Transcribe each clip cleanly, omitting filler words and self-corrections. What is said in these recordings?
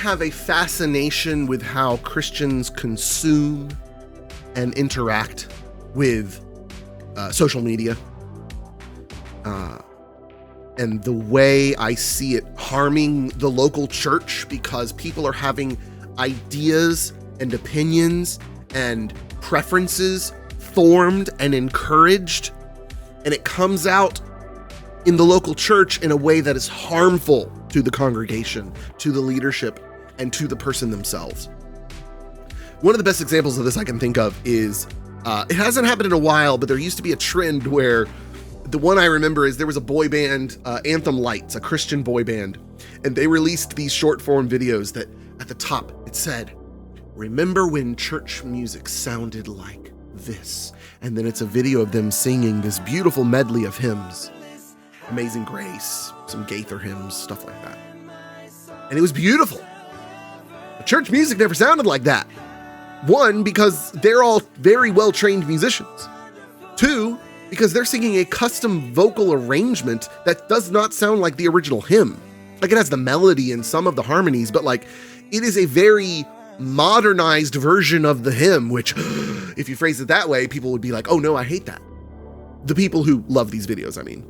have a fascination with how Christians consume and interact with social media. And the way I see it harming the local church, because people are having ideas and opinions and preferences formed and encouraged, and it comes out in the local church in a way that is harmful to the congregation, to the leadership, and to the person themselves. One of the best examples of this I can think of is, it hasn't happened in a while, but there used to be a trend where the one I remember is there was a boy band, Anthem Lights, a Christian boy band, and they released these short form videos that at the top it said, "Remember when church music sounded like this?" And then it's a video of them singing this beautiful medley of hymns, Amazing Grace, some Gaither hymns, stuff like that. And it was beautiful. But church music never sounded like that. One, because they're all very well-trained musicians. Two, because they're singing a custom vocal arrangement that does not sound like the original hymn. Like, it has the melody and some of the harmonies, but like, it is a very modernized version of the hymn, which if you phrase it that way, people would be like, oh no, I hate that. The people who love these videos, I mean.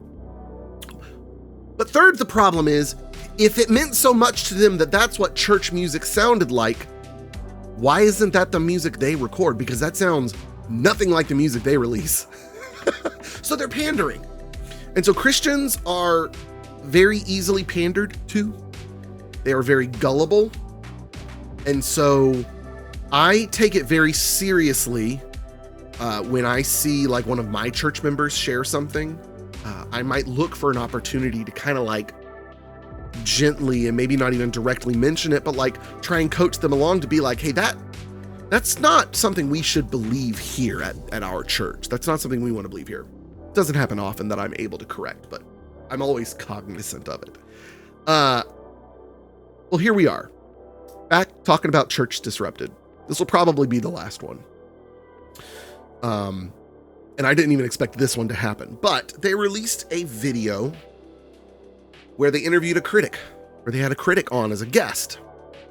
But third, the problem is, if it meant so much to them that that's what church music sounded like, why isn't that the music they record? Because that sounds nothing like the music they release. So they're pandering. And so Christians are very easily pandered to. They are very gullible. And so I take it very seriously when I see like one of my church members share something. I might look for an opportunity to kind of like gently and maybe not even directly mention it, but like try and coach them along to be like, hey, that's not something we should believe here at our church. That's not something we want to believe here. It doesn't happen often that I'm able to correct, but I'm always cognizant of it. Well, here we are, back talking about Church Disrupted. This will probably be the last one. And I didn't even expect this one to happen, but they released a video where they interviewed a critic, where they had a critic on as a guest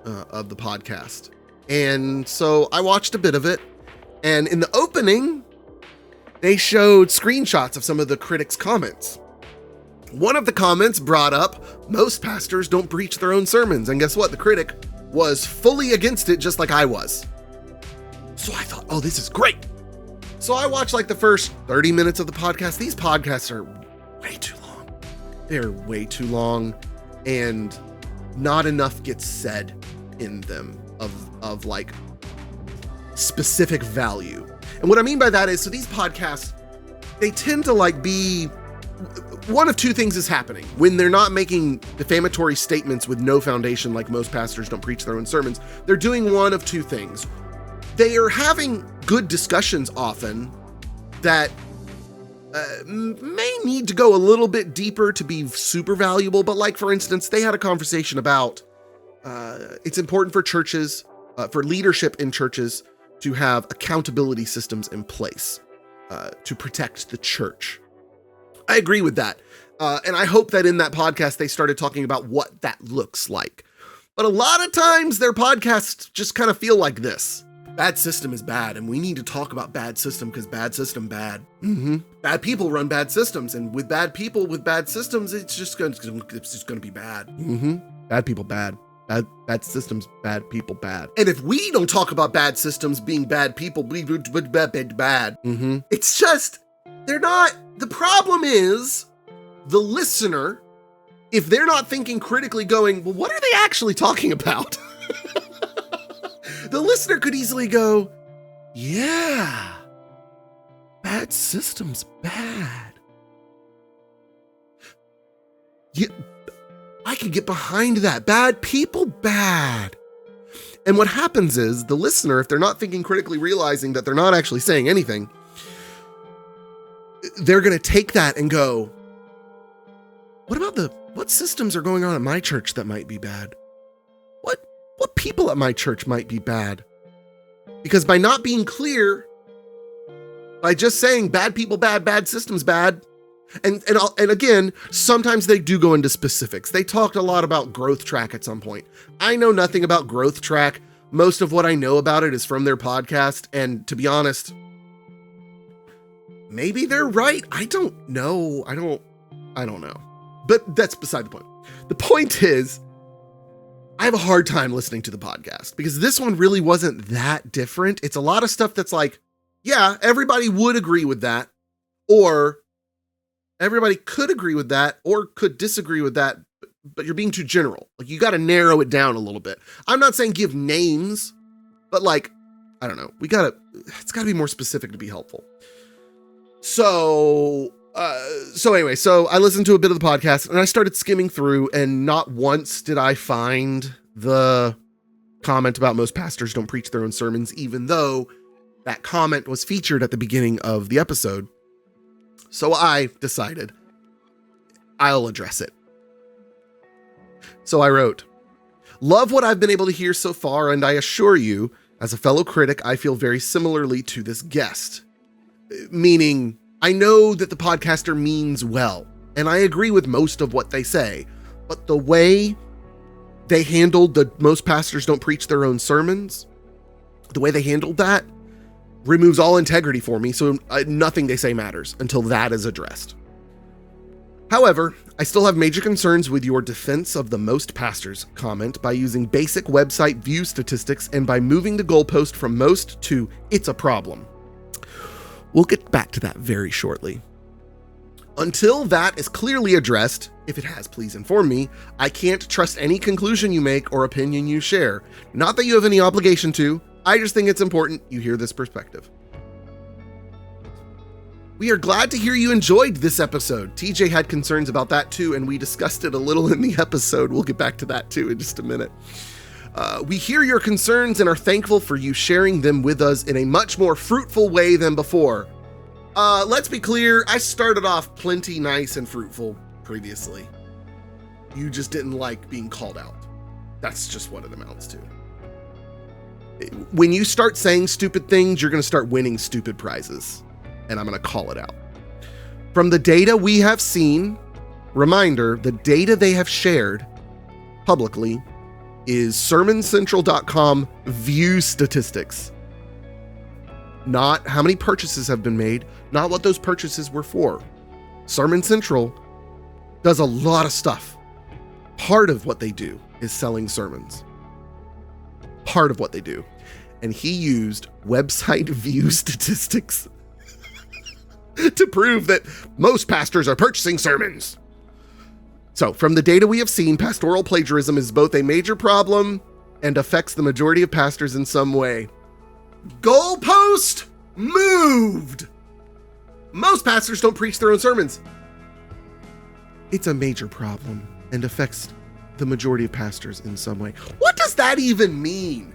of the podcast. And so I watched a bit of it, and in the opening, they showed screenshots of some of the critics' comments. One of the comments brought up, most pastors don't preach their own sermons. And guess what? The critic was fully against it, just like I was. So I thought, oh, this is great. So I watched like the first 30 minutes of the podcast. These podcasts are way too long. They're way too long, and not enough gets said in them of like specific value. And what I mean by that is, so these podcasts, they tend to like be, one of two things is happening. When they're not making defamatory statements with no foundation, like most pastors don't preach their own sermons, they're doing one of two things. They are having good discussions often that may need to go a little bit deeper to be super valuable. But like, for instance, they had a conversation about it's important for churches, for leadership in churches, to have accountability systems in place to protect the church. I agree with that. And I hope that in that podcast, they started talking about what that looks like. But a lot of times their podcasts just kind of feel like this. Bad system is bad, and we need to talk about bad system because bad system bad. Bad people run bad systems, and with bad people with bad systems, it's just going to be bad. Bad people bad. Bad systems, bad people bad. And if we don't talk about bad systems being bad people, bad. It's just, they're not. The problem is the listener, if they're not thinking critically going, well, what are they actually talking about? The listener could easily go, yeah, bad system's bad. Yeah, I can get behind that. Bad people, bad. And what happens is the listener, if they're not thinking critically, realizing that they're not actually saying anything, they're going to take that and go, what systems are going on at my church that might be bad? What people at my church might be bad? Because by not being clear, by just saying bad people bad, bad systems bad, And again, sometimes they do go into specifics. They talked a lot about Growth Track at some point. I know nothing about Growth Track. Most of what I know about it is from their podcast. And to be honest, maybe they're right. I don't know. I don't know. But that's beside the point. The point is, I have a hard time listening to the podcast because this one really wasn't that different. It's a lot of stuff that's like, yeah, everybody would agree with that, or everybody could agree with that or could disagree with that, but you're being too general. Like, you got to narrow it down a little bit. I'm not saying give names, but like, I don't know. It's got to be more specific to be helpful. So anyway, I listened to a bit of the podcast and I started skimming through, and not once did I find the comment about most pastors don't preach their own sermons, even though that comment was featured at the beginning of the episode. So I decided I'll address it. So I wrote, "Love what I've been able to hear so far, and I assure you, as a fellow critic, I feel very similarly to this guest." Meaning, I know that the podcaster means well, and I agree with most of what they say, but the way they handled the most pastors don't preach their own sermons, the way they handled that removes all integrity for me, so nothing they say matters until that is addressed. However, I still have major concerns with your defense of the most pastors comment by using basic website view statistics and by moving the goalpost from most to it's a problem. We'll get back to that very shortly. Until that is clearly addressed, if it has, please inform me, I can't trust any conclusion you make or opinion you share. Not that you have any obligation to, I just think it's important you hear this perspective. We are glad to hear you enjoyed this episode. TJ had concerns about that too, and we discussed it a little in the episode. We'll get back to that too in just a minute. We hear your concerns and are thankful for you sharing them with us in a much more fruitful way than before. Let's be clear, I started off plenty nice and fruitful previously. You just didn't like being called out. That's just what it amounts to. When you start saying stupid things, you're going to start winning stupid prizes. And I'm going to call it out. From the data we have seen, reminder, the data they have shared publicly is sermoncentral.com view statistics. Not how many purchases have been made, not what those purchases were for. Sermon Central does a lot of stuff. Part of what they do is selling sermons. Part of what they do. And he used website view statistics to prove that most pastors are purchasing sermons. So, from the data we have seen, pastoral plagiarism is both a major problem and affects the majority of pastors in some way. Goalpost moved. Most pastors don't preach their own sermons. It's a major problem and affects the majority of pastors in some way. What does that even mean?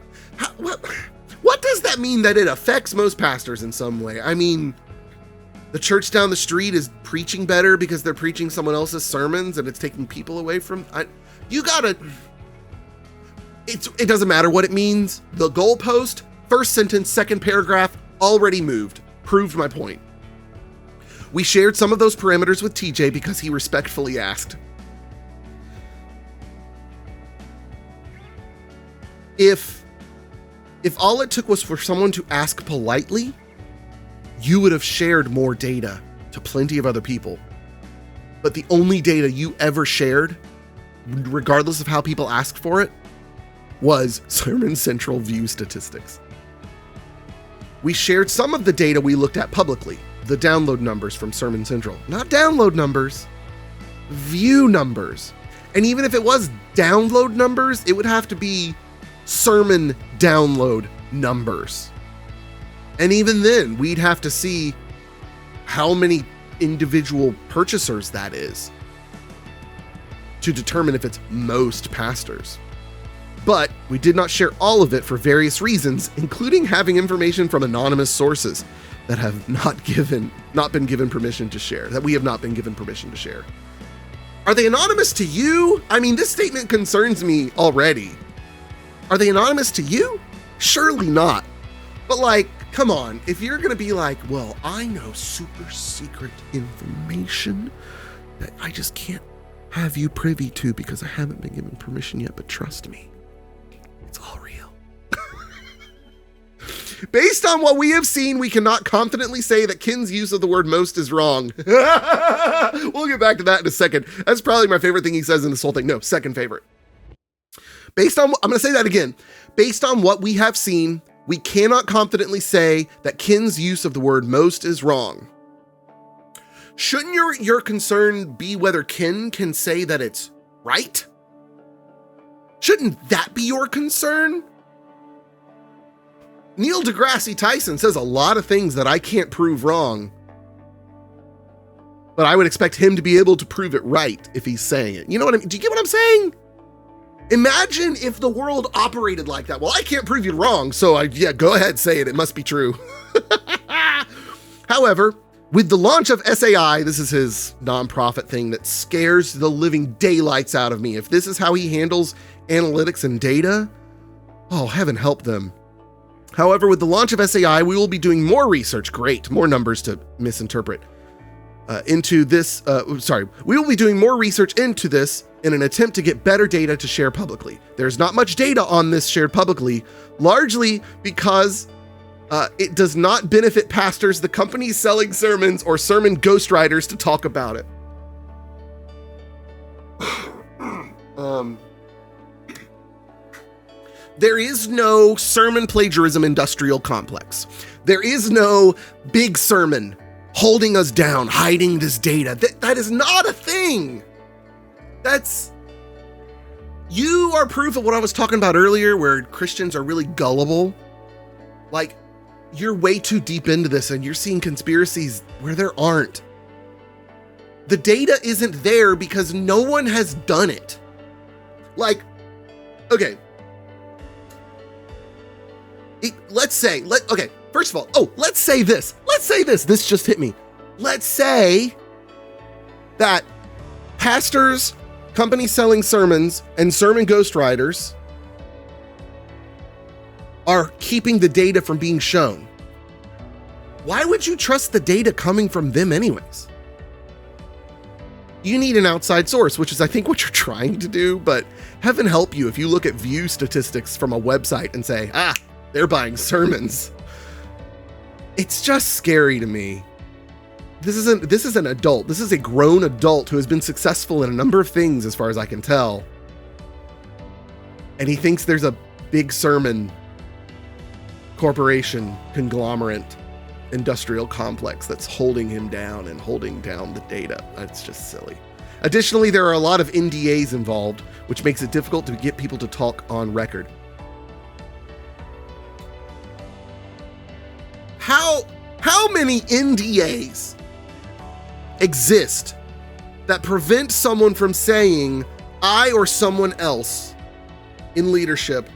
What does that mean that it affects most pastors in some way? I mean, the church down the street is preaching better because they're preaching someone else's sermons and it's taking people away from... It doesn't matter what it means. The goalpost, first sentence, second paragraph, already moved. Proved my point. We shared some of those parameters with TJ because he respectfully asked. If all it took was for someone to ask politely, you would have shared more data to plenty of other people. But the only data you ever shared, regardless of how people asked for it, was Sermon Central view statistics. We shared some of the data we looked at publicly, the download numbers from Sermon Central. Not download numbers, view numbers. And even if it was download numbers, it would have to be sermon download numbers. And even then, we'd have to see how many individual purchasers that is to determine if it's most pastors. But we did not share all of it for various reasons, including having information from anonymous sources that have not been given permission to share, that we have not been given permission to share. Are they anonymous to you? I mean, this statement concerns me already. Are they anonymous to you? Surely not. But like, come on, if you're going to be like, well, I know super secret information that I just can't have you privy to because I haven't been given permission yet, but trust me, it's all real. Based on what we have seen, we cannot confidently say that Ken's use of the word most is wrong. We'll get back to that in a second. That's probably my favorite thing he says in this whole thing. No, second favorite. I'm going to say that again. Based on what we have seen, we cannot confidently say that Ken's use of the word most is wrong. Shouldn't your concern be whether Ken can say that it's right? Shouldn't that be your concern? Neil deGrasse Tyson says a lot of things that I can't prove wrong, but I would expect him to be able to prove it right if he's saying it. You know what I mean? Do you get what I'm saying? Imagine if the world operated like that. Well, I can't prove you wrong, so go ahead, say it. It must be true. However, with the launch of SAI, this is his nonprofit thing that scares the living daylights out of me. If this is how he handles analytics and data, oh, heaven help them. However, with the launch of SAI, we will be doing more research. Great, more numbers to misinterpret. We will be doing more research into this in an attempt to get better data to share publicly. There's not much data on this shared publicly, largely because it does not benefit pastors, the companies selling sermons, or sermon ghostwriters to talk about it. There is no sermon plagiarism industrial complex. There is no big sermon holding us down, hiding this data. That is not a thing. You are proof of what I was talking about earlier, where Christians are really gullible. Like, you're way too deep into this and you're seeing conspiracies where there aren't. The data isn't there because no one has done it. Like, okay. Let's say this. This just hit me. Let's say that pastors, companies selling sermons, and sermon ghostwriters are keeping the data from being shown. Why would you trust the data coming from them anyways? You need an outside source, which is, I think, what you're trying to do, but heaven help you if you look at view statistics from a website and say, they're buying sermons. It's just scary to me. This is an adult. This is a grown adult who has been successful in a number of things, as far as I can tell. And he thinks there's a big sermon corporation, conglomerate, industrial complex that's holding him down and holding down the data. It's just silly. Additionally, there are a lot of NDAs involved, which makes it difficult to get people to talk on record. How many NDAs exist that prevent someone from saying, I or someone else in leadership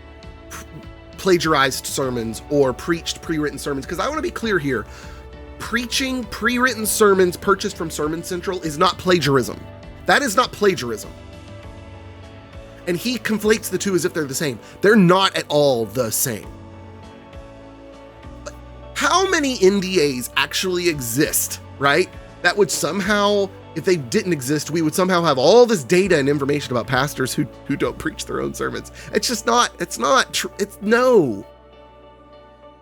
plagiarized sermons or preached pre-written sermons? Because I want to be clear here. Preaching pre-written sermons purchased from Sermon Central is not plagiarism. That is not plagiarism. And he conflates the two as if they're the same. They're not at all the same. But how many NDAs actually exist, right? That would somehow, if they didn't exist, we would somehow have all this data and information about pastors who don't preach their own sermons. It's just not, no.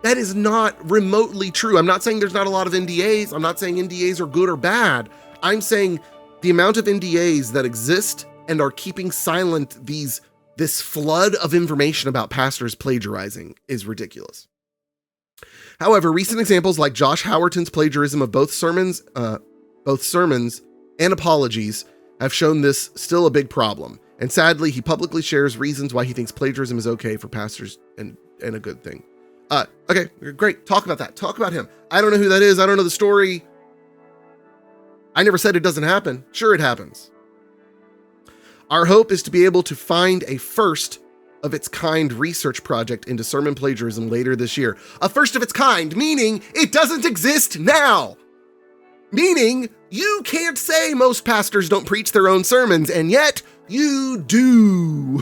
That is not remotely true. I'm not saying there's not a lot of NDAs. I'm not saying NDAs are good or bad. I'm saying the amount of NDAs that exist and are keeping silent this flood of information about pastors plagiarizing is ridiculous. However, recent examples like Josh Howerton's plagiarism of both sermons and apologies have shown this still a big problem. And sadly, he publicly shares reasons why he thinks plagiarism is okay for pastors and a good thing. Okay, great. Talk about that. Talk about him. I don't know who that is. I don't know the story. I never said it doesn't happen. Sure, it happens. Our hope is to be able to find a first of its kind research project into sermon plagiarism later this year. A first of its kind, meaning it doesn't exist now. Meaning you can't say most pastors don't preach their own sermons, and yet you do.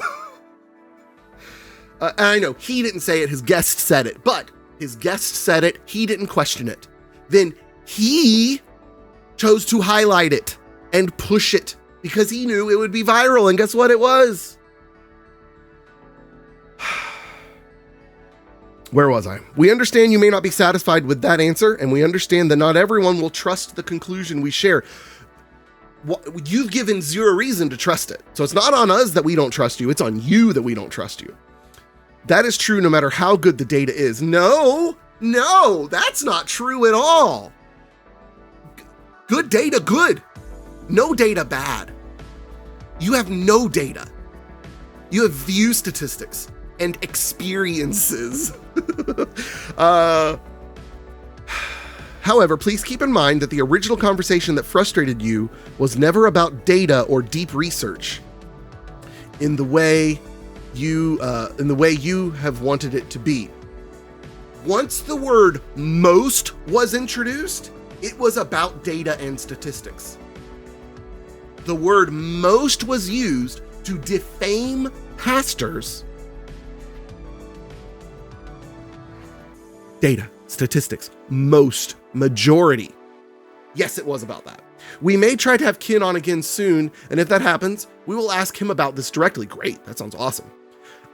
And I know he didn't say it, his guest said it, but His guest said it. He didn't question it. Then he chose to highlight it and push it because he knew it would be viral. And guess what it was? Where was I? We understand you may not be satisfied with that answer, and we understand that not everyone will trust the conclusion we share. You've given zero reason to trust it. So it's not on us that we don't trust you. It's on you that we don't trust you. That is true no matter how good the data is. No, that's not true at all. Good data, good. No data, bad. You have no data. You have view statistics and experiences. However, please keep in mind that the original conversation that frustrated you was never about data or deep research in the way you have wanted it to be. Once the word most was introduced, it was about data and statistics. The word most was used to defame pastors. Data, statistics, most, majority. Yes, it was about that. We may try to have Ken on again soon, and if that happens, we will ask him about this directly. Great, that sounds awesome.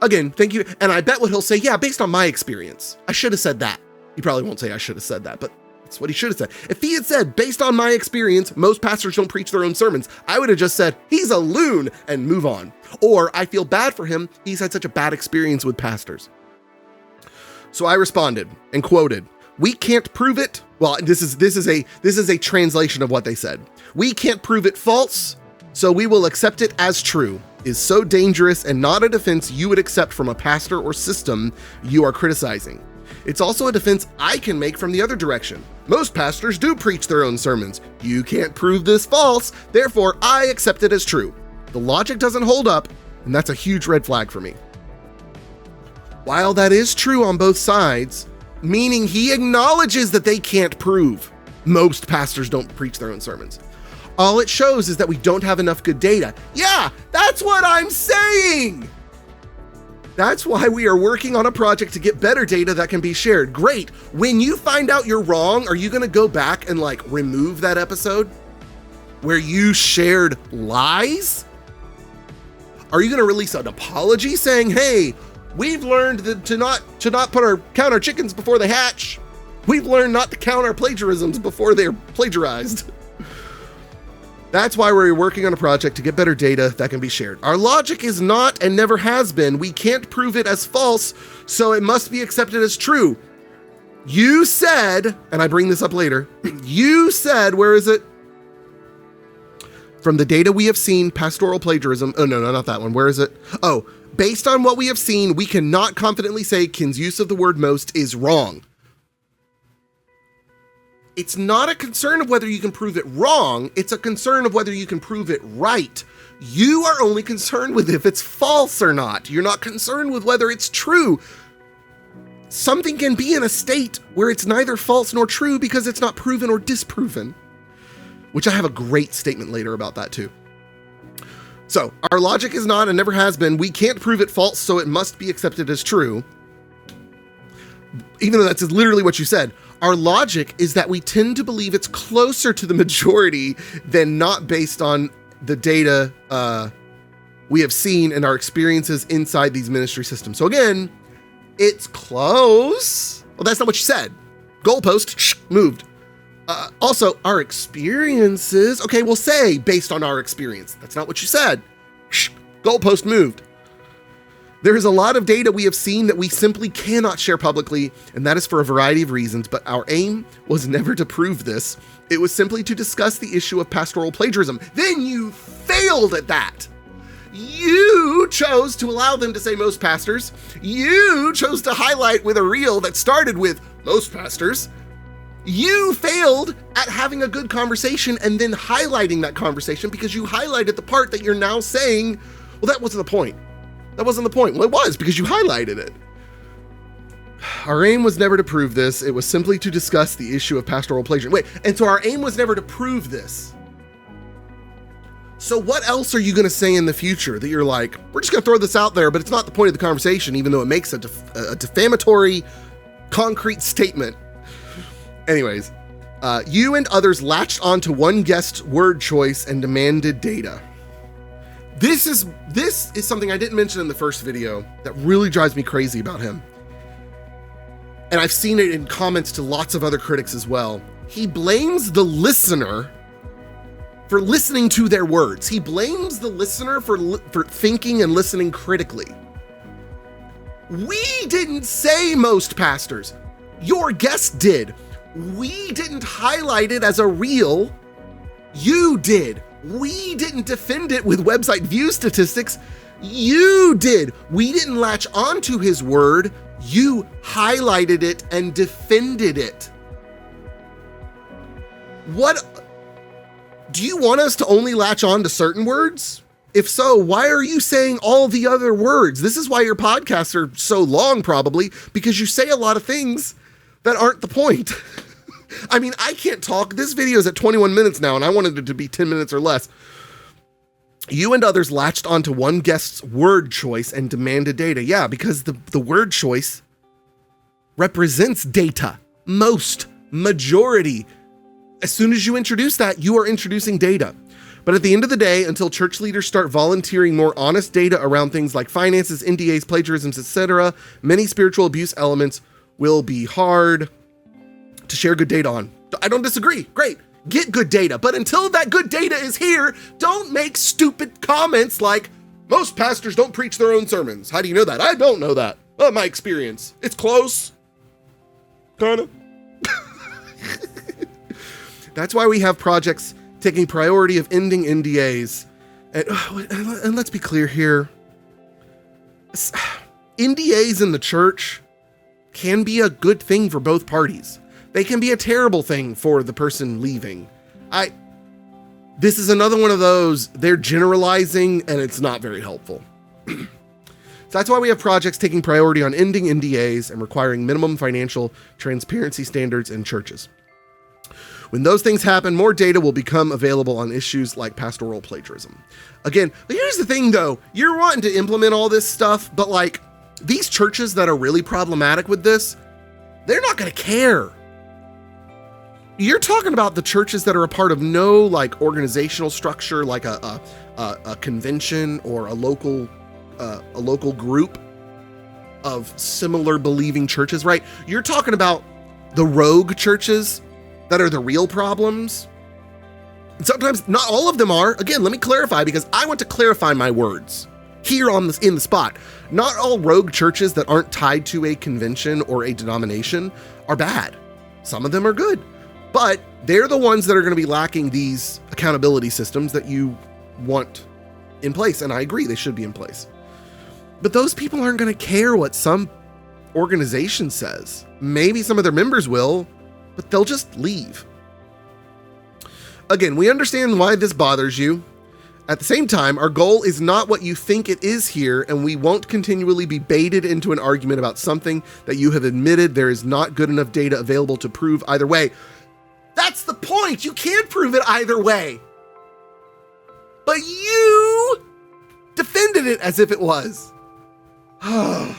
Again, thank you, and I bet what he'll say, yeah, based on my experience. I should have said that. He probably won't say I should have said that, but that's what he should have said. If he had said, based on my experience, most pastors don't preach their own sermons, I would have just said, he's a loon, and move on. Or, I feel bad for him, he's had such a bad experience with pastors. So I responded and quoted, "We can't prove it." Well, this is a translation of what they said. "We can't prove it false, so we will accept it as true. Is so dangerous and not a defense you would accept from a pastor or system you are criticizing. It's also a defense I can make from the other direction. Most pastors do preach their own sermons. You can't prove this false, therefore I accept it as true. The logic doesn't hold up, and that's a huge red flag for me." While that is true on both sides, meaning he acknowledges that they can't prove most pastors don't preach their own sermons, all it shows is that we don't have enough good data. Yeah, that's what I'm saying. That's why we are working on a project to get better data that can be shared. Great. When you find out you're wrong, are you going to go back and remove that episode where you shared lies? Are you going to release an apology saying, hey, we've learned that to not count our chickens before they hatch. We've learned not to count our plagiarisms before they're plagiarized. That's why we're working on a project to get better data that can be shared. Our logic is not and never has been. We can't prove it as false, so it must be accepted as true. You said, and I bring this up later, you said, where is it? From the data we have seen, pastoral plagiarism. Oh, no, not that one. Where is it? Oh, based on what we have seen, we cannot confidently say Ken's use of the word most is wrong. It's not a concern of whether you can prove it wrong. It's a concern of whether you can prove it right. You are only concerned with if it's false or not. You're not concerned with whether it's true. Something can be in a state where it's neither false nor true because it's not proven or disproven, which I have a great statement later about that too. So our logic is not and never has been, we can't prove it false, so it must be accepted as true. Even though that's literally what you said, our logic is that we tend to believe it's closer to the majority than not based on the data we have seen and our experiences inside these ministry systems. So again, it's close. Well, that's not what you said. Goalpost moved. Also, our experiences. Okay, we'll say based on our experience. That's not what you said. Goalpost moved. There is a lot of data we have seen that we simply cannot share publicly, and that is for a variety of reasons, but our aim was never to prove this. It was simply to discuss the issue of pastoral plagiarism. Then you failed at that. You chose to allow them to say most pastors. You chose to highlight with a reel that started with most pastors. You failed at having a good conversation and then highlighting that conversation because you highlighted the part that you're now saying, well, that wasn't the point. That wasn't the point. Well, it was because you highlighted it. Our aim was never to prove this. It was simply to discuss the issue of pastoral plagiarism. Wait, and so our aim was never to prove this. So what else are you going to say in the future that you're like, we're just going to throw this out there, but it's not the point of the conversation, even though it makes a defamatory concrete statement. Anyways, you and others latched onto one guest's word choice and demanded data. This is something I didn't mention in the first video that really drives me crazy about him. And I've seen it in comments to lots of other critics as well. He blames the listener for listening to their words. He blames the listener for thinking and listening critically. We didn't say most pastors. Your guest did. We didn't highlight it as a reel. You did. We didn't defend it with website view statistics. You did. We didn't latch onto his word. You highlighted it and defended it. What? Do you want us to only latch on to certain words? If so, why are you saying all the other words? This is why your podcasts are so long, probably, because you say a lot of things that aren't the point. I mean, I can't talk. This video is at 21 minutes now, and I wanted it to be 10 minutes or less. You and others latched onto one guest's word choice and demanded data. Yeah, because the word choice represents data. Majority. As soon as you introduce that, you are introducing data. But at the end of the day, until church leaders start volunteering more honest data around things like finances, NDAs, plagiarisms, etc., many spiritual abuse elements will be hard to share good data on. I don't disagree. Great. Get good data. But until that good data is here, don't make stupid comments like, most pastors don't preach their own sermons. How do you know that? I don't know that. My experience. It's close. Kind of. That's why we have projects taking priority of ending NDAs. And let's be clear here. NDAs in the church can be a good thing for both parties. They can be a terrible thing for the person leaving. This is another one of those, they're generalizing and it's not very helpful. So that's why we have projects taking priority on ending NDAs and requiring minimum financial transparency standards in churches. When those things happen, more data will become available on issues like pastoral plagiarism. Again, here's the thing though, you're wanting to implement all this stuff, but like these churches that are really problematic with this, they're not going to care. You're talking about the churches that are a part of no like organizational structure, like a convention or a local group of similar believing churches, right? You're talking about the rogue churches that are the real problems. And sometimes not all of them are. Again, let me clarify because I want to clarify my words here in the spot. Not all rogue churches that aren't tied to a convention or a denomination are bad. Some of them are good. But they're the ones that are going to be lacking these accountability systems that you want in place. And I agree, they should be in place. But those people aren't going to care what some organization says. Maybe some of their members will, but they'll just leave. Again, we understand why this bothers you. At the same time, our goal is not what you think it is here, and we won't continually be baited into an argument about something that you have admitted there is not good enough data available to prove either way. That's the point. You can't prove it either way. But you defended it as if it was. I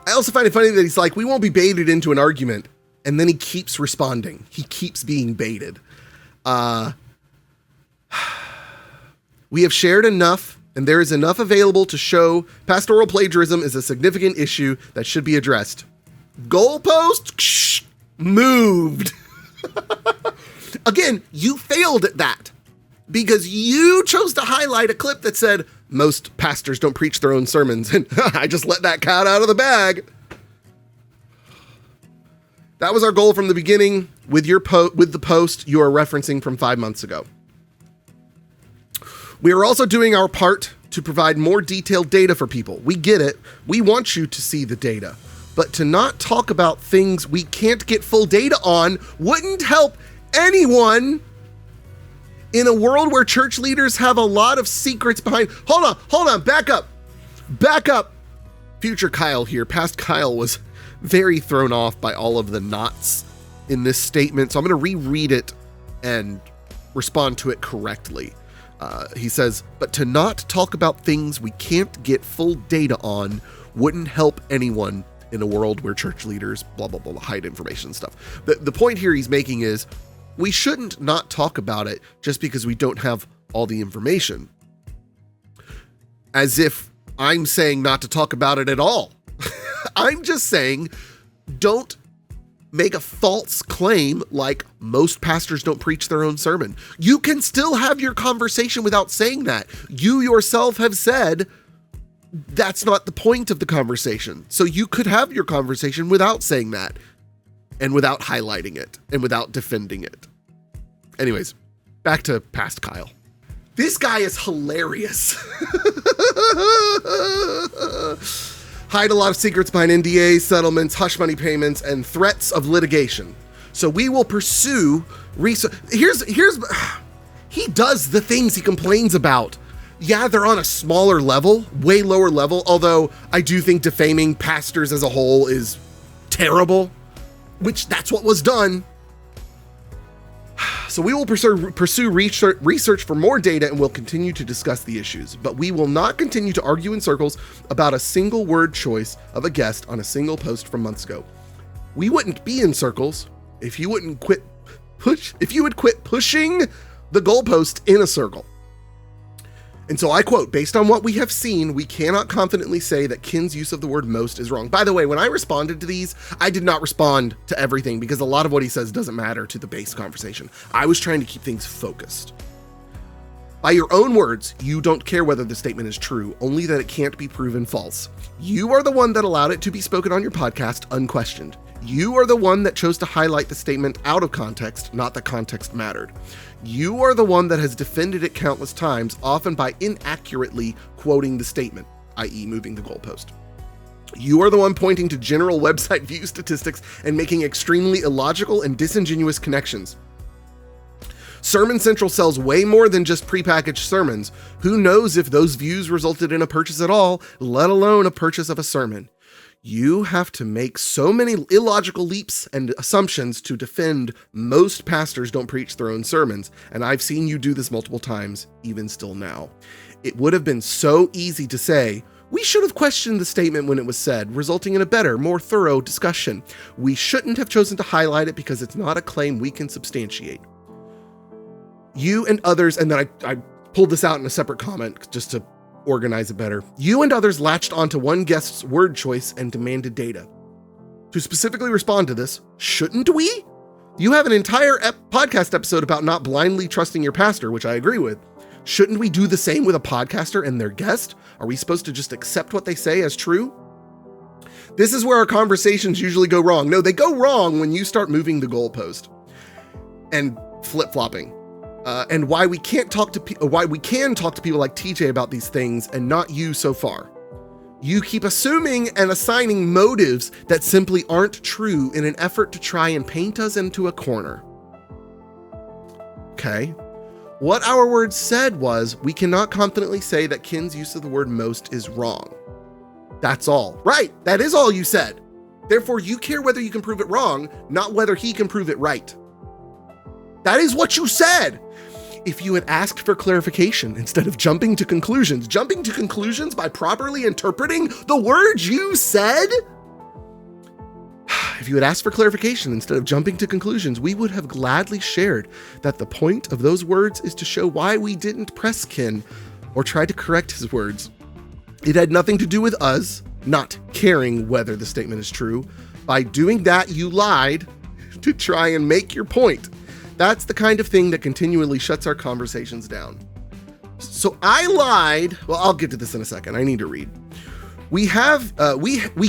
also find it funny that he's like, we won't be baited into an argument. And then he keeps responding. He keeps being baited. We have shared enough, and there is enough available to show pastoral plagiarism is a significant issue that should be addressed. Goalpost moved. Again, you failed at that because you chose to highlight a clip that said most pastors don't preach their own sermons, and I just let that cat out of the bag. That was our goal from the beginning with the post you are referencing from 5 months ago. We are also doing our part to provide more detailed data for people. We get it. We want you to see the data. But to not talk about things we can't get full data on wouldn't help anyone in a world where church leaders have a lot of secrets behind. Hold on, back up. Future Kyle here. Past Kyle was very thrown off by all of the knots in this statement. So I'm going to reread it and respond to it correctly. He says, but to not talk about things we can't get full data on wouldn't help anyone in a world where church leaders, blah, blah, blah, hide information and stuff. The point here he's making is we shouldn't not talk about it just because we don't have all the information. As if I'm saying not to talk about it at all. I'm just saying don't make a false claim like most pastors don't preach their own sermon. You can still have your conversation without saying that. You yourself have said that's not the point of the conversation. So you could have your conversation without saying that and without highlighting it and without defending it. Anyways, back to past Kyle. This guy is hilarious. Hide a lot of secrets behind NDAs, settlements, hush money payments, and threats of litigation. So we will pursue research. He does the things he complains about. Yeah, they're on a smaller level, way lower level, although I do think defaming pastors as a whole is terrible, which that's what was done. So we will pursue research for more data and we'll continue to discuss the issues, but we will not continue to argue in circles about a single word choice of a guest on a single post from months ago. We wouldn't be in circles if you would quit pushing the goalpost in a circle. And so I quote, based on what we have seen, we cannot confidently say that Ken's use of the word most is wrong. By the way, when I responded to these, I did not respond to everything because a lot of what he says doesn't matter to the base conversation. I was trying to keep things focused. By your own words, you don't care whether the statement is true, only that it can't be proven false. You are the one that allowed it to be spoken on your podcast unquestioned. You are the one that chose to highlight the statement out of context, not that context mattered. You are the one that has defended it countless times, often by inaccurately quoting the statement, i.e. moving the goalpost. You are the one pointing to general website view statistics and making extremely illogical and disingenuous connections. Sermon Central sells way more than just prepackaged sermons. Who knows if those views resulted in a purchase at all, let alone a purchase of a sermon. You have to make so many illogical leaps and assumptions to defend most pastors don't preach their own sermons, and I've seen you do this multiple times, even still now. It would have been so easy to say, we should have questioned the statement when it was said, resulting in a better, more thorough discussion. We shouldn't have chosen to highlight it because it's not a claim we can substantiate. You and others, and then I pulled this out in a separate comment just to organize it better. You and others latched onto one guest's word choice and demanded data. To specifically respond to this, shouldn't we? You have an entire podcast episode about not blindly trusting your pastor, which I agree with. Shouldn't we do the same with a podcaster and their guest? Are we supposed to just accept what they say as true? This is where our conversations usually go wrong. No, they go wrong when you start moving the goalpost and flip-flopping. And why we can talk to people like TJ about these things and not you so far. You keep assuming and assigning motives that simply aren't true in an effort to try and paint us into a corner. Okay. What our words said was, we cannot confidently say that Ken's use of the word most is wrong. That's all. Right. That is all you said. Therefore, you care whether you can prove it wrong, not whether he can prove it right. That is what you said. If you had asked for clarification instead of jumping to conclusions by properly interpreting the words you said. If you had asked for clarification instead of jumping to conclusions, we would have gladly shared that the point of those words is to show why we didn't press Ken or try to correct his words. It had nothing to do with us not caring whether the statement is true. By doing that, you lied to try and make your point. That's the kind of thing that continually shuts our conversations down. So I lied. Well, I'll get to this in a second. I need to read. We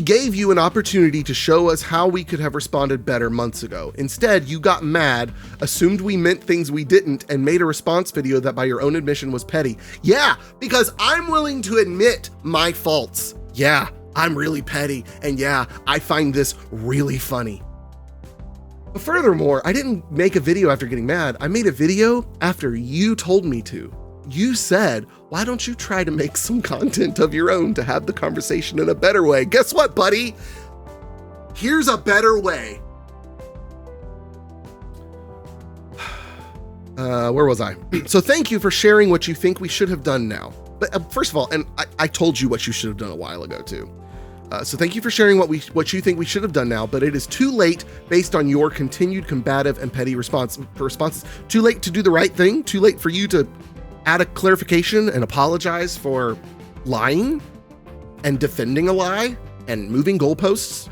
gave you an opportunity to show us how we could have responded better months ago. Instead, you got mad, assumed we meant things we didn't, and made a response video that by your own admission was petty. Yeah, because I'm willing to admit my faults. Yeah, I'm really petty. And yeah, I find this really funny. But furthermore, I didn't make a video after getting mad. I made a video after you told me to. You said, why don't you try to make some content of your own to have the conversation in a better way? Guess what, buddy? Here's a better way. Where was I? So thank you for sharing what you think we should have done now. But first of all, and I told you what you should have done a while ago too. So thank you for sharing what you think we should have done now, but it is too late based on your continued combative and petty responses. Too late to do the right thing. Too late for you to add a clarification and apologize for lying and defending a lie and moving goalposts.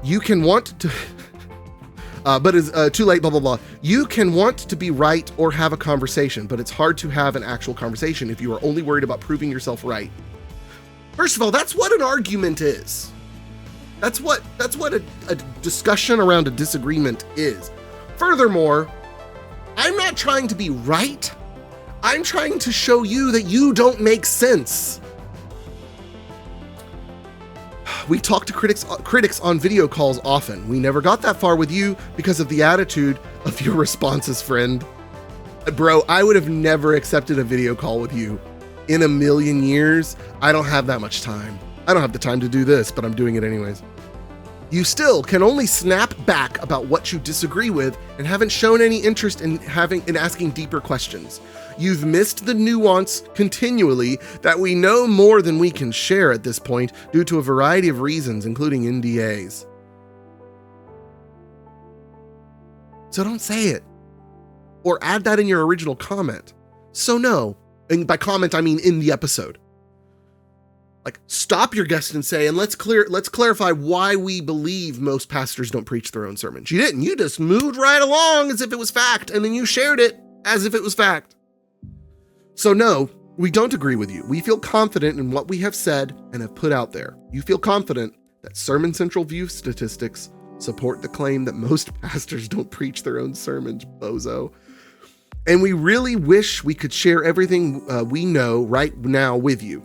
You can want to, but it's too late, blah, blah, blah. You can want to be right or have a conversation, but it's hard to have an actual conversation if you are only worried about proving yourself right. First of all, that's what an argument is. That's what a discussion around a disagreement is. Furthermore, I'm not trying to be right. I'm trying to show you that you don't make sense. We talk to critics on video calls often. We never got that far with you because of the attitude of your responses, friend. Bro, I would have never accepted a video call with you in a million years. I don't have that much time. I don't have the time to do this, but I'm doing it anyways. You still can only snap back about what you disagree with and haven't shown any interest in asking deeper questions. You've missed the nuance continually that we know more than we can share at this point due to a variety of reasons, including NDAs. So don't say it. Or add that in your original comment. So no, and by comment I mean in the episode. Like, stop your guest and say, and let's clarify why we believe most pastors don't preach their own sermons. You didn't. You just moved right along as if it was fact, and then you shared it as if it was fact. So no, we don't agree with you. We feel confident in what we have said and have put out there. You feel confident that Sermon Central view statistics support the claim that most pastors don't preach their own sermons, bozo. And we really wish we could share everything we know right now with you.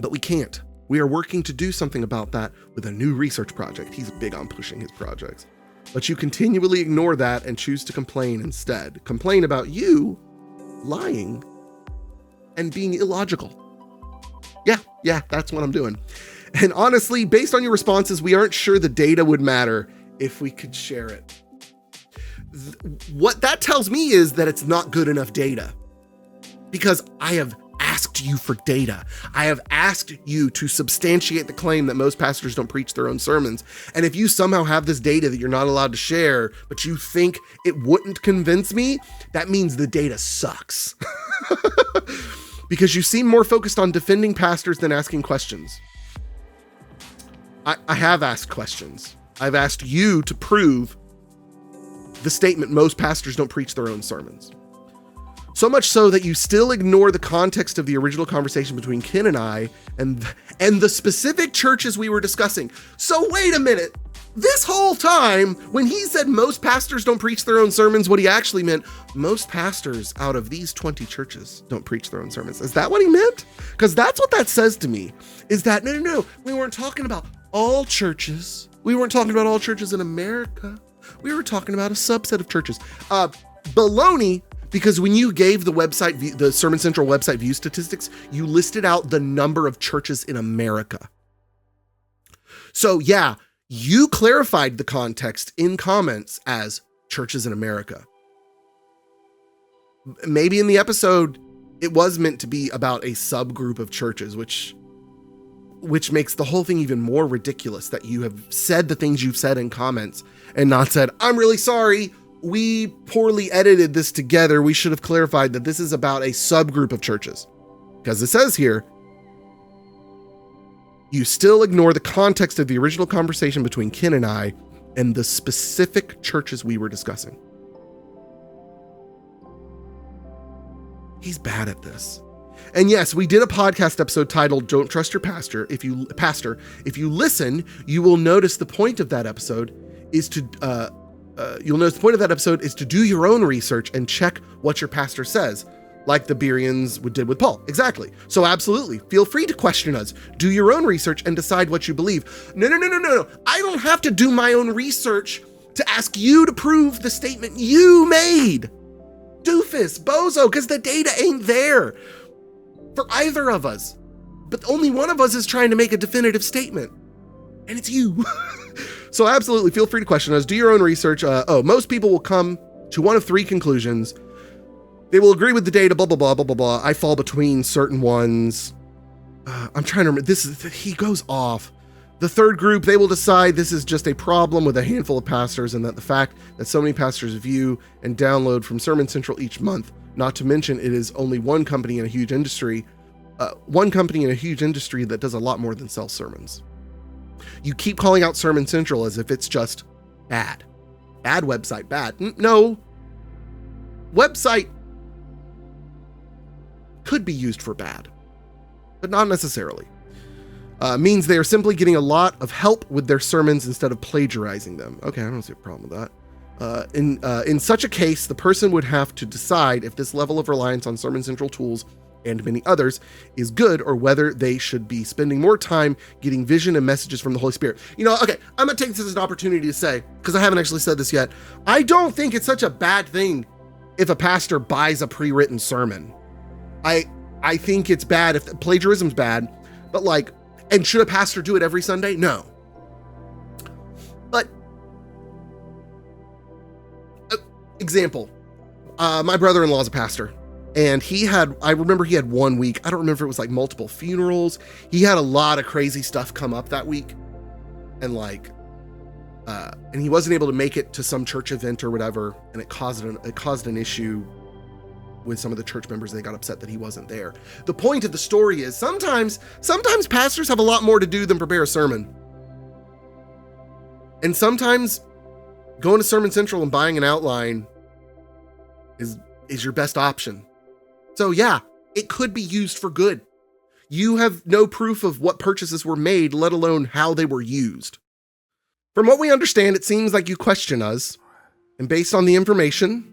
But we can't. We are working to do something about that with a new research project. He's big on pushing his projects. But you continually ignore that and choose to complain instead. Complain about you lying and being illogical. Yeah, that's what I'm doing. And honestly, based on your responses, we aren't sure the data would matter if we could share it. What that tells me is that it's not good enough data, because I have asked you for data. I have asked you to substantiate the claim that most pastors don't preach their own sermons. And if you somehow have this data that you're not allowed to share, but you think it wouldn't convince me, that means the data sucks. Because you seem more focused on defending pastors than asking questions. I have asked questions. I've asked you to prove the statement, most pastors don't preach their own sermons. So much so that you still ignore the context of the original conversation between Ken and I and the specific churches we were discussing. So wait a minute. This whole time, when he said most pastors don't preach their own sermons, what he actually meant, most pastors out of these 20 churches don't preach their own sermons. Is that what he meant? Because that's what that says to me, is that, no, we weren't talking about all churches. We weren't talking about all churches in America. We were talking about a subset of churches. Baloney. Because when you gave the Sermon Central website view statistics, you listed out the number of churches in America. So yeah, you clarified the context in comments as churches in America. Maybe in the episode, it was meant to be about a subgroup of churches, which makes the whole thing even more ridiculous that you have said the things you've said in comments and not said, I'm really sorry. We poorly edited this together. We should have clarified that this is about a subgroup of churches. Because it says here, you still ignore the context of the original conversation between Ken and I and the specific churches we were discussing. He's bad at this. And yes, we did a podcast episode titled Don't Trust Your Pastor. If you listen, you will notice the point of that episode is to do your own research and check what your pastor says, like the Bereans did with Paul. Exactly. So absolutely, feel free to question us. Do your own research and decide what you believe. No. I don't have to do my own research to ask you to prove the statement you made. Doofus, bozo, because the data ain't there for either of us. But only one of us is trying to make a definitive statement. And it's you. So absolutely, feel free to question us. Do your own research. Most people will come to one of three conclusions. They will agree with the data, blah, blah, blah, blah, blah, blah. I fall between certain ones. I'm trying to remember. He goes off. The third group, they will decide this is just a problem with a handful of pastors, and that the fact that so many pastors view and download from Sermon Central each month, not to mention it is only one company in a huge industry that does a lot more than sell sermons. You keep calling out Sermon Central as if it's just bad. Bad website, bad. No. Website could be used for bad, but not necessarily. Means they are simply getting a lot of help with their sermons instead of plagiarizing them. Okay, I don't see a problem with that. In such a case, the person would have to decide if this level of reliance on Sermon Central tools and many others is good, or whether they should be spending more time getting vision and messages from the Holy Spirit. Okay, I'm gonna take this as an opportunity to say, because I haven't actually said this yet, I don't think it's such a bad thing if a pastor buys a pre-written sermon. I think it's bad if plagiarism's bad, but and should a pastor do it every Sunday? No. But, example, my brother-in-law is a pastor, and I remember he had 1 week, I don't remember if it was multiple funerals. He had a lot of crazy stuff come up that week, and and he wasn't able to make it to some church event or whatever, and it caused an issue with some of the church members. They got upset that he wasn't there. The point of the story is sometimes pastors have a lot more to do than prepare a sermon. And sometimes going to Sermon Central and buying an outline is your best option. So yeah, it could be used for good. You have no proof of what purchases were made, let alone how they were used. From what we understand, it seems like you question us, and based on the information,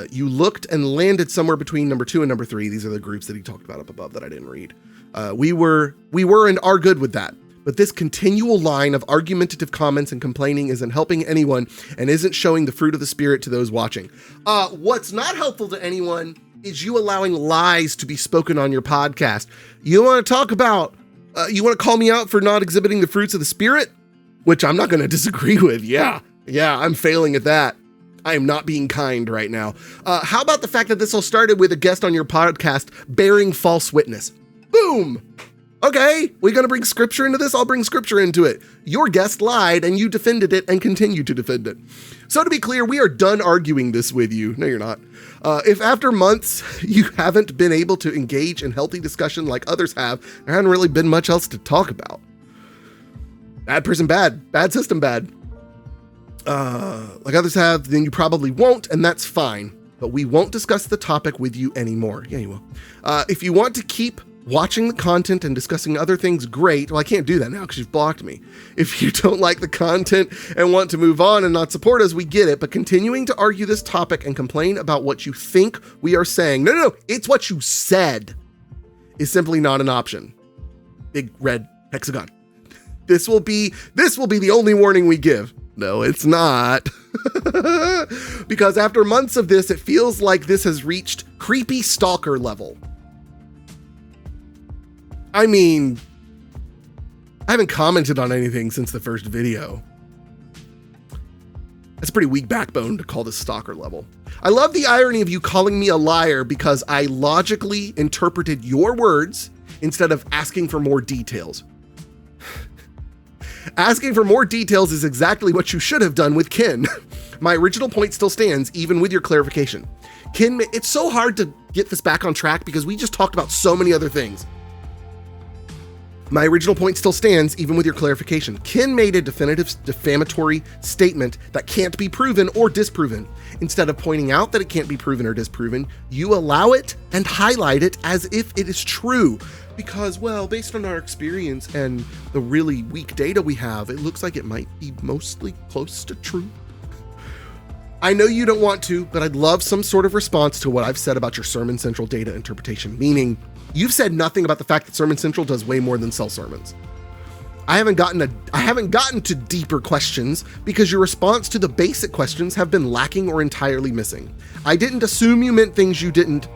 you looked and landed somewhere between number 2 and number 3. These are the groups that he talked about up above that I didn't read. We were and are good with that. But this continual line of argumentative comments and complaining isn't helping anyone and isn't showing the fruit of the Spirit to those watching. What's not helpful to anyone is you allowing lies to be spoken on your podcast. You want to talk about, you want to call me out for not exhibiting the fruits of the Spirit? Which I'm not going to disagree with. Yeah, I'm failing at that. I am not being kind right now. How about the fact that this all started with a guest on your podcast bearing false witness? Boom. Okay, we gonna bring scripture into this? I'll bring scripture into it. Your guest lied and you defended it and continue to defend it. So to be clear, we are done arguing this with you. No, you're not. If after months you haven't been able to engage in healthy discussion like others have, there hasn't really been much else to talk about. Bad person bad, bad system bad. Like others have, then you probably won't, and that's fine. But we won't discuss the topic with you anymore. Yeah, you will. If you want to keep watching the content and discussing other things, great. Well, I can't do that now because you've blocked me. If you don't like the content and want to move on and not support us, we get it. But continuing to argue this topic and complain about what you think we are saying, no, it's what you said, is simply not an option. Big red hexagon. This will be the only warning we give. No, it's not. Because after months of this, it feels like this has reached creepy stalker level. I mean, I haven't commented on anything since the first video. That's a pretty weak backbone to call this stalker level. I love the irony of you calling me a liar because I logically interpreted your words instead of asking for more details. Asking for more details is exactly what you should have done with Ken. My original point still stands, even with your clarification. Ken, it's so hard to get this back on track because we just talked about so many other things. My original point still stands, even with your clarification. Ken made a definitive defamatory statement that can't be proven or disproven. Instead of pointing out that it can't be proven or disproven, you allow it and highlight it as if it is true. Because, well, based on our experience and the really weak data we have, it looks like it might be mostly close to true. I know you don't want to, but I'd love some sort of response to what I've said about your Sermon Central data interpretation, meaning you've said nothing about the fact that Sermon Central does way more than sell sermons. I haven't gotten to deeper questions because your response to the basic questions have been lacking or entirely missing. I didn't assume you meant things you didn't.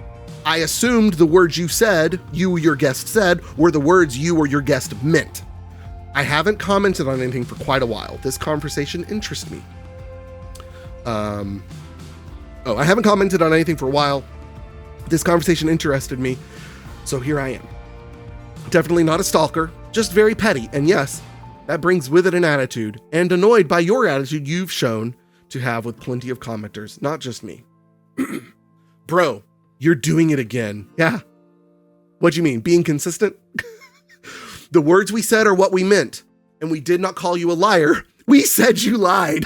I assumed the words you said, you or your guest said, were the words you or your guest meant. I haven't commented on anything for quite a while. This conversation interests me. I haven't commented on anything for a while. This conversation interested me, so here I am. Definitely not a stalker, just very petty. And yes, that brings with it an attitude, and annoyed by your attitude you've shown to have with plenty of commenters, not just me. Bro, you're doing it again. Yeah. What do you mean? Being consistent? The words we said are what we meant, and we did not call you a liar. We said you lied.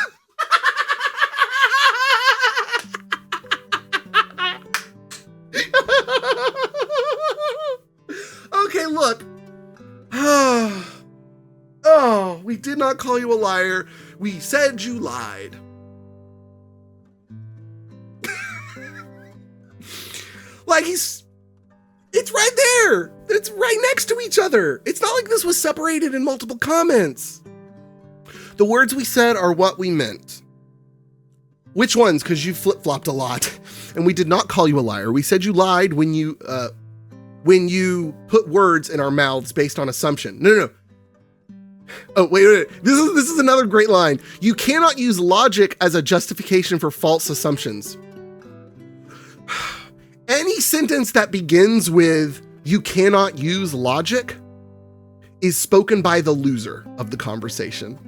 Okay, look. Oh, we did not call you a liar. We said you lied. Like it's right there. It's right next to each other. It's not like this was separated in multiple comments. The words we said are what we meant. Which ones? Because you flip-flopped a lot. And we did not call you a liar. We said you lied when you put words in our mouths based on assumption. No. Oh, wait. This is another great line. You cannot use logic as a justification for false assumptions. Any sentence that begins with "you cannot use logic" is spoken by the loser of the conversation.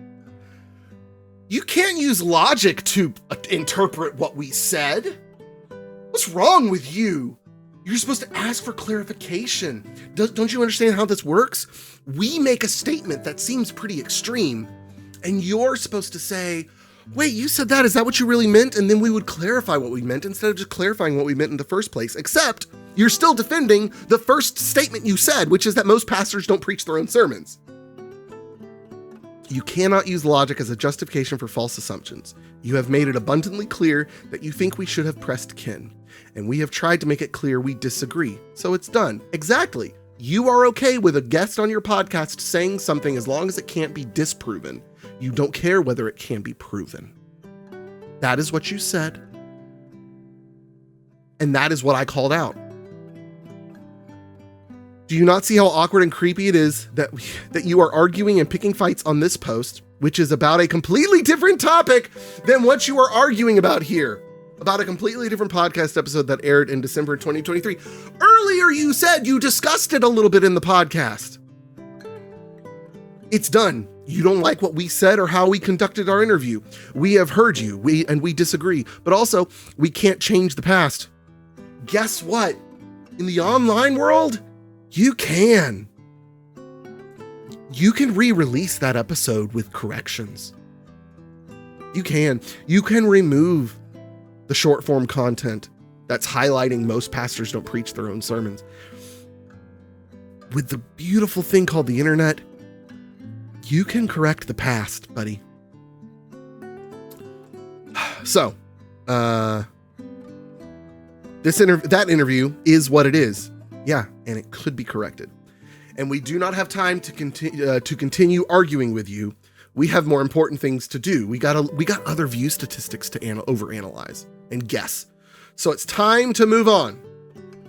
You can't use logic to interpret what we said. What's wrong with you? You're supposed to ask for clarification. Don't you understand how this works? We make a statement that seems pretty extreme, and you're supposed to say, wait, you said that? Is that what you really meant? And then we would clarify what we meant instead of just clarifying what we meant in the first place. Except you're still defending the first statement you said, which is that most pastors don't preach their own sermons. You cannot use logic as a justification for false assumptions. You have made it abundantly clear that you think we should have pressed Ken, and we have tried to make it clear we disagree. So it's done. Exactly. You are okay with a guest on your podcast saying something as long as it can't be disproven. You don't care whether it can be proven. That is what you said. And that is what I called out. Do you not see how awkward and creepy it is that you are arguing and picking fights on this post, which is about a completely different topic than what you are arguing about here? About a completely different podcast episode that aired in December 2023. Earlier you said you discussed it a little bit in the podcast. It's done. You don't like what we said or how we conducted our interview. We have heard you, we disagree, but also we can't change the past. Guess what? In the online world, you can. You can re-release that episode with corrections. You can remove the short form content that's highlighting most pastors don't preach their own sermons. With the beautiful thing called the internet, you can correct the past, buddy. So, that interview is what it is. Yeah, and it could be corrected. And we do not have time to continue arguing with you. We have more important things to do. We got other view statistics to overanalyze and guess. So it's time to move on.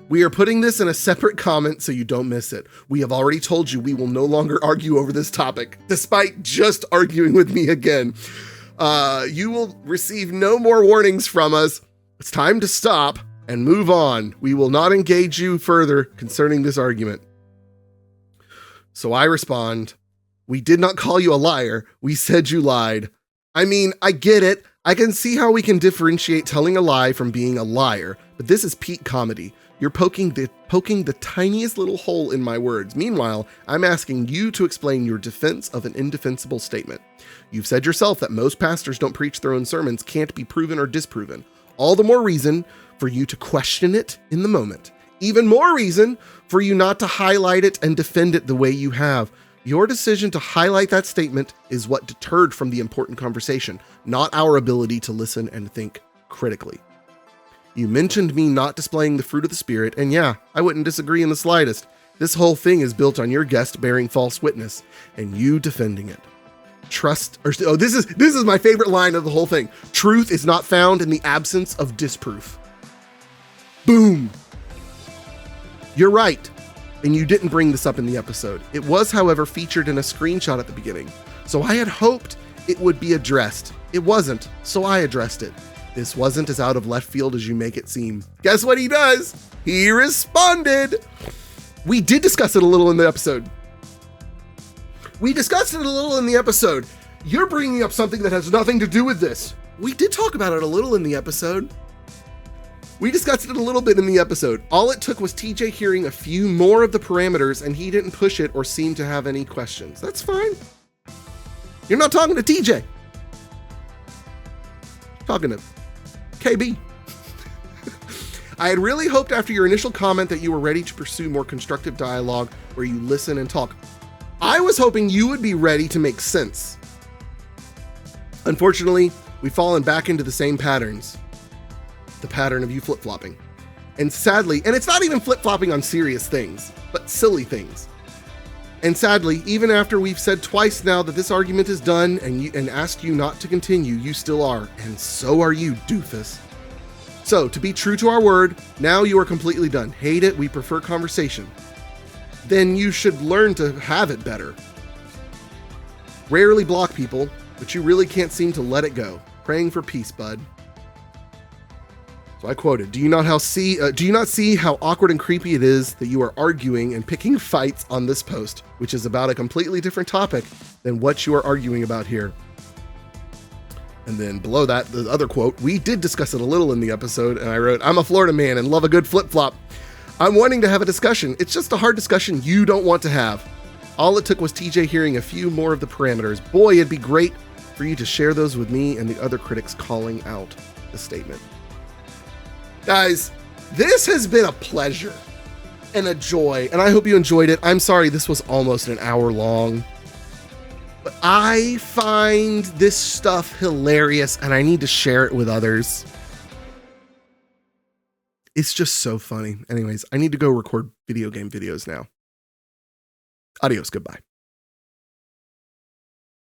We are putting this in a separate comment so you don't miss it. We have already told you we will no longer argue over this topic, despite just arguing with me again. You will receive no more warnings from us. It's time to stop and move on. We will not engage you further concerning this argument. So I respond, we did not call you a liar. We said you lied. I mean, I get it. I can see how we can differentiate telling a lie from being a liar, but this is peak comedy. You're poking the tiniest little hole in my words. Meanwhile, I'm asking you to explain your defense of an indefensible statement. You've said yourself that most pastors don't preach their own sermons, can't be proven or disproven. All the more reason for you to question it in the moment. Even more reason for you not to highlight it and defend it the way you have. Your decision to highlight that statement is what deterred from the important conversation, not our ability to listen and think critically. You mentioned me not displaying the fruit of the Spirit, and yeah, I wouldn't disagree in the slightest. This whole thing is built on your guest bearing false witness and you defending it. This is my favorite line of the whole thing. Truth is not found in the absence of disproof. Boom. You're right. And you didn't bring this up in the episode. It was, however, featured in a screenshot at the beginning. So I had hoped it would be addressed. It wasn't, so I addressed it. This wasn't as out of left field as you make it seem. Guess what he does? He responded. We did discuss it a little in the episode. You're bringing up something that has nothing to do with this. We did talk about it a little in the episode. We discussed it a little bit in the episode. All it took was TJ hearing a few more of the parameters and he didn't push it or seem to have any questions. That's fine. You're not talking to TJ. You're talking to KB. I had really hoped after your initial comment that you were ready to pursue more constructive dialogue where you listen and talk. I was hoping you would be ready to make sense. Unfortunately, we've fallen back into the same patterns. The pattern of you flip-flopping. And sadly, and it's not even flip-flopping on serious things, but silly things. And sadly, even after we've said twice now that this argument is done and asked you not to continue, you still are. And so are you, doofus. So, to be true to our word, now you are completely done. Hate it, we prefer conversation. Then you should learn to have it better. Rarely block people, but you really can't seem to let it go. Praying for peace, bud. So I quoted, do you not see how awkward and creepy it is that you are arguing and picking fights on this post, which is about a completely different topic than what you are arguing about here? And then below that, the other quote, we did discuss it a little in the episode, and I wrote, I'm a Florida man and love a good flip-flop. I'm wanting to have a discussion. It's just a hard discussion you don't want to have. All it took was TJ hearing a few more of the parameters. Boy, it'd be great for you to share those with me and the other critics calling out the statement. Guys, this has been a pleasure and a joy, and I hope you enjoyed it. I'm sorry this was almost an hour long, but I find this stuff hilarious and I need to share it with others. It's just so funny. Anyways, I need to go record video game videos now. Adios, goodbye.